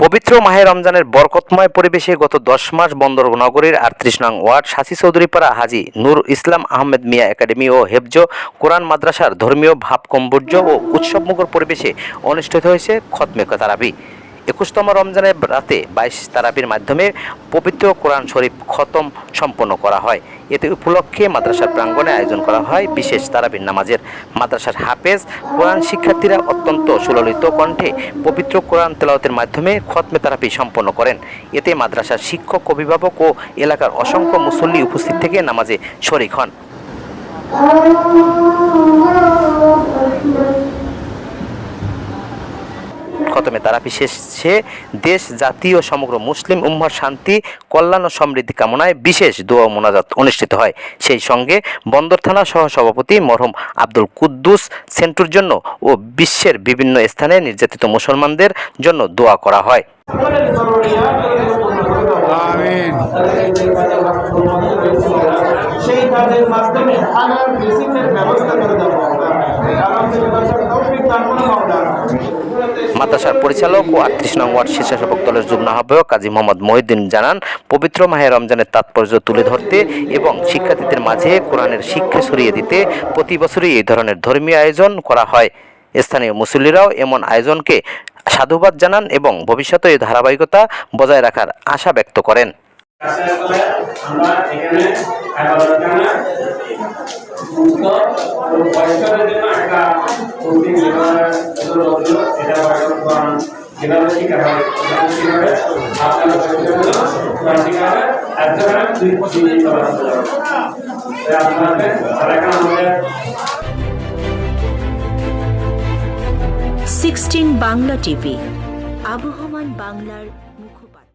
পবিত্র মাহে রমজানের বরকতময় পরিবেশে গত ১০ মাস বন্দর নগরীর ৩৮ নং ওয়ার্ড সাসি চৌধুরীপাড়া হাজী নূর ইসলাম আহমেদ মিয়া একাডেমি ও হেফজ কোরআন মাদ্রাসার ধর্মীয় ভাবগম্ভীর্য ও উৎসবমুখর পরিবেশে অনুষ্ঠিত হয়েছে খতমে তারাবি। ২১তম রমজানের রাতে ২২ তারাবির মাধ্যমে পবিত্র কোরআন শরীফ খতম সম্পন্ন করা হয়। এতে উপলক্ষে মাদ্রাসার প্রাঙ্গণে আয়োজন করা হয় বিশেষ তারাবির নামাজের। মাদ্রাসার হাফেজ কোরআন শিক্ষার্থীরা অত্যন্ত সুললিত কণ্ঠে পবিত্র কোরআন তেলাওয়াতের মাধ্যমে খতমে তারাবি সম্পন্ন করেন। এতে মাদ্রাসার শিক্ষক, অভিভাবক ও এলাকার অসংখ্য মুসল্লি উপস্থিত থেকে নামাজে শরীক হন। খতমে তারাবি শেষে দেশ, জাতি ও সমগ্র মুসলিম উম্মাহর শান্তি, কল্যাণ ও সমৃদ্ধি কামনায় বিশেষ দোয়া ও মোনাজাত অনুষ্ঠিত হয়। সেই সঙ্গে বন্দর থানা সহ সভাপতি মরহুম আব্দুল কুদ্দুস সেন্টুর জন্য ও বিশ্বের বিভিন্ন স্থানে নির্যাতিত মুসলমানদের জন্য দোয়া করা হয়। সেই কাজের মাধ্যমে হালাল রিজিকের ব্যবস্থা করে দেওয়া হবে। মাদ্রাসার পরিচালক ও ৩৮ নং ওয়ার্ড স্বেচ্ছাসেবক দলের যুগ্ম আহ্বায়ক কাজী মোহাম্মদ মহিউদ্দিন জানান, পবিত্র মাহে রমজানের তাৎপর্য তুলে ধরতে এবং শিক্ষার্থীদের মাঝে কোরআনের শিক্ষা ছড়িয়ে দিতে প্রতি বছরই এই ধরনের ধর্মীয় আয়োজন করা হয়। স্থানীয় মুসল্লিরাও এমন আয়োজনকে সাধুবাদ জানান এবং ভবিষ্যতে এই ধারাবাহিকতা বজায় রাখার আশা ব্যক্ত করেন। সিক্সটিন বাংলা টিভি, আবহমান বাংলার মুখপাত্র।